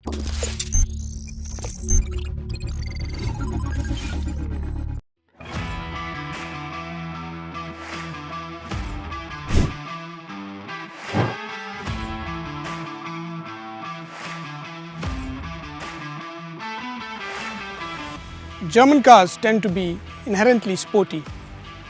German cars tend to be inherently sporty.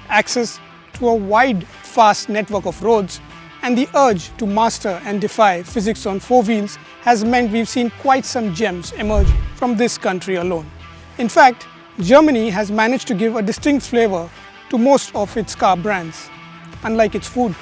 Access to a wide, fast network of roads and the urge to master and defy physics on four wheels has meant we've seen quite some gems emerge from this country alone. In fact, Germany has managed to give a distinct flavor to most of its car brands, unlike its food.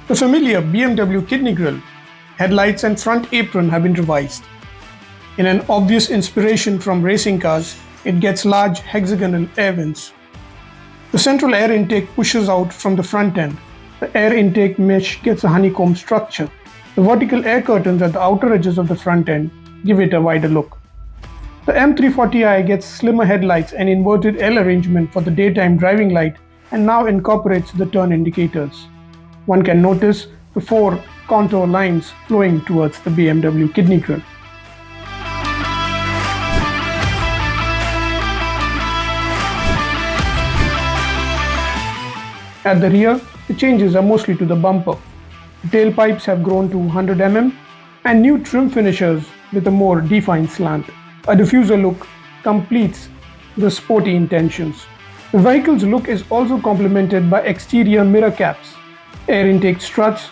The familiar BMW kidney grille, headlights and front apron have been revised. In an obvious inspiration from racing cars, it gets large hexagonal air vents. The central air intake pushes out from the front end. The air intake mesh gets a honeycomb structure. The vertical air curtains at the outer edges of the front end give it a wider look. The M340i gets slimmer headlights and inverted L arrangement for the daytime driving light and now incorporates the turn indicators. One can notice the four contour lines flowing towards the BMW kidney grille. At the rear, the changes are mostly to the bumper. The tailpipes have grown to 100 mm and new trim finishers with a more defined slant. A diffuser look completes the sporty intentions. The vehicle's look is also complemented by exterior mirror caps, air intake struts,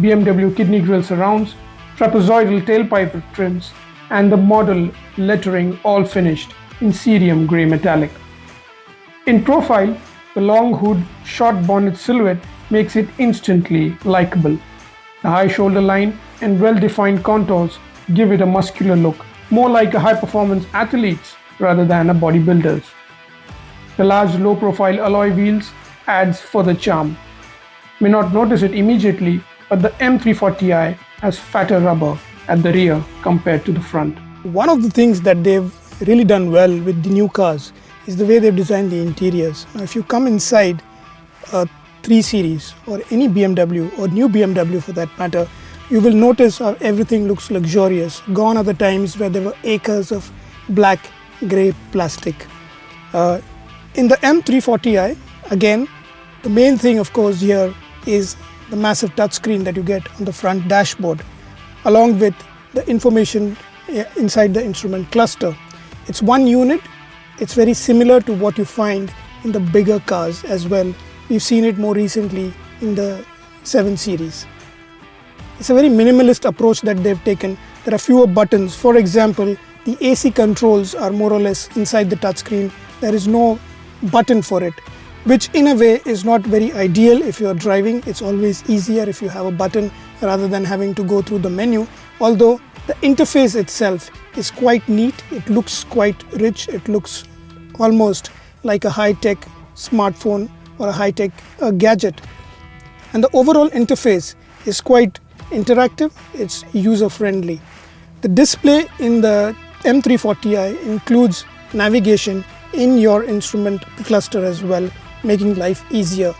BMW kidney grille surrounds, trapezoidal tailpipe trims, and the model lettering all finished in cerium grey metallic. In profile, the long hood, short bonnet silhouette makes it instantly likable. The high shoulder line and well-defined contours give it a muscular look, more like a high-performance athlete's rather than a bodybuilder's. The large low-profile alloy wheels adds further charm. May not notice it immediately, but the M340i has fatter rubber at the rear compared to the front. One of the things that they've really done well with the new cars is the way they've designed the interiors. Now, if you come inside a 3 Series or any BMW or new BMW for that matter, you will notice how everything looks luxurious. Gone are the times where there were acres of black, grey plastic. In the M340i, again, the main thing of course here is the massive touchscreen that you get on the front dashboard, along with the information inside the instrument cluster. It's one unit. It's very similar to what you find in the bigger cars as well. We've seen it more recently in the 7 Series. It's a very minimalist approach that they've taken. There are fewer buttons. For example, the AC controls are more or less inside the touchscreen. There is no button for it, which in a way is not very ideal if you're driving. It's always easier if you have a button rather than having to go through the menu. Although the interface itself is quite neat, it looks quite rich, it looks almost like a high-tech smartphone or a high-tech gadget. And the overall interface is quite interactive, it's user-friendly. The display in the M340i includes navigation in your instrument cluster as well, making life easier.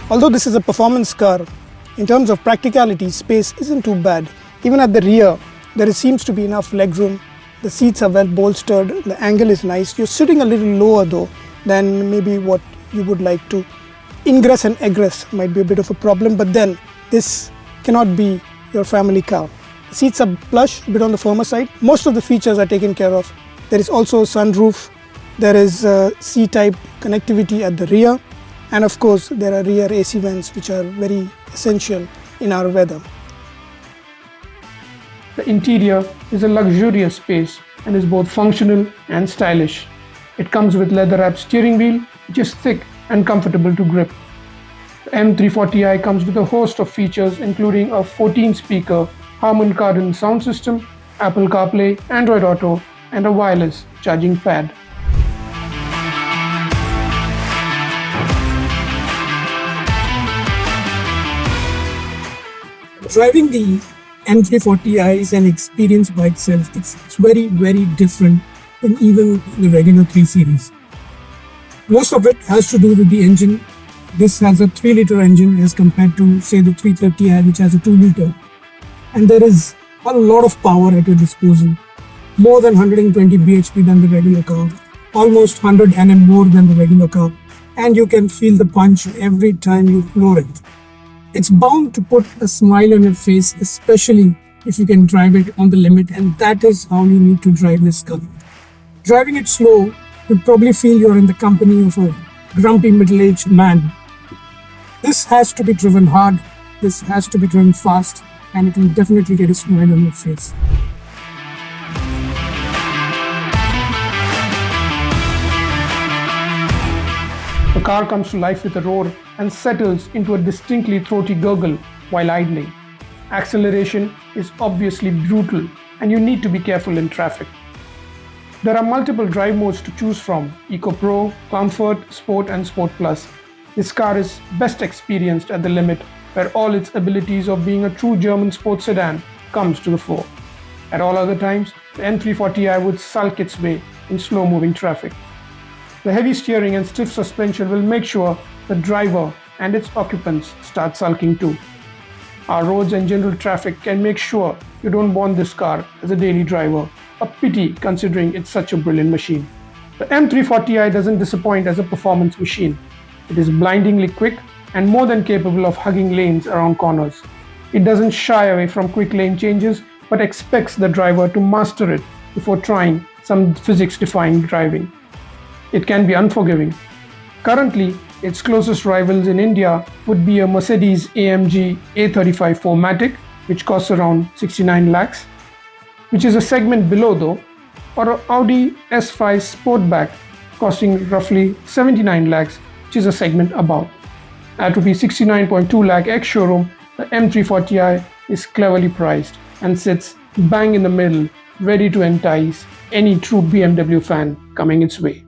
Although this is a performance car, in terms of practicality, space isn't too bad. Even at the rear, there seems to be enough legroom. The seats are well bolstered, the angle is nice. You're sitting a little lower though than maybe what you would like to. Ingress and egress might be a bit of a problem, but then this cannot be your family car. The seats are plush, a bit on the firmer side. Most of the features are taken care of. There is also a sunroof. There is C-type connectivity at the rear. And of course, there are rear AC vents, which are very essential in our weather. The interior is a luxurious space and is both functional and stylish. It comes with leather-wrapped steering wheel, which is thick and comfortable to grip. The M340i comes with a host of features including a 14-speaker Harman Kardon sound system, Apple CarPlay, Android Auto, and a wireless charging pad. Driving the M340i is an experience by itself. It's very, very different than even the regular 3 Series. Most of it has to do with the engine. This has a 3-liter engine as compared to, say, the 330i, which has a 2-liter. And there is a lot of power at your disposal. More than 120 bhp than the regular car, almost 100 Nm more than the regular car, and you can feel the punch every time you floor it. It's bound to put a smile on your face, especially if you can drive it on the limit, and that is how you need to drive this car. Driving it slow, you'll probably feel you're in the company of a grumpy middle-aged man. This has to be driven hard, this has to be driven fast, and it will definitely get a smile on your face. The car comes to life with a roar and settles into a distinctly throaty gurgle while idling. Acceleration is obviously brutal and you need to be careful in traffic. There are multiple drive modes to choose from: Eco Pro, Comfort, Sport and Sport Plus. This car is best experienced at the limit, where all its abilities of being a true German sports sedan comes to the fore. At all other times, the M340i would sulk its way in slow-moving traffic. The heavy steering and stiff suspension will make sure the driver and its occupants start sulking too. Our roads and general traffic can make sure you don't want this car as a daily driver, a pity considering it's such a brilliant machine. The M340i doesn't disappoint as a performance machine. It is blindingly quick and more than capable of hugging lanes around corners. It doesn't shy away from quick lane changes but expects the driver to master it before trying some physics-defying driving. It can be unforgiving. Currently, its closest rivals in India would be a Mercedes-AMG A35 4MATIC, which costs around 69 lakhs, which is a segment below though, or an Audi S5 Sportback costing roughly 79 lakhs, which is a segment above. At Rs 69.2 lakh ex-showroom, the M340i is cleverly priced and sits bang in the middle, ready to entice any true BMW fan coming its way.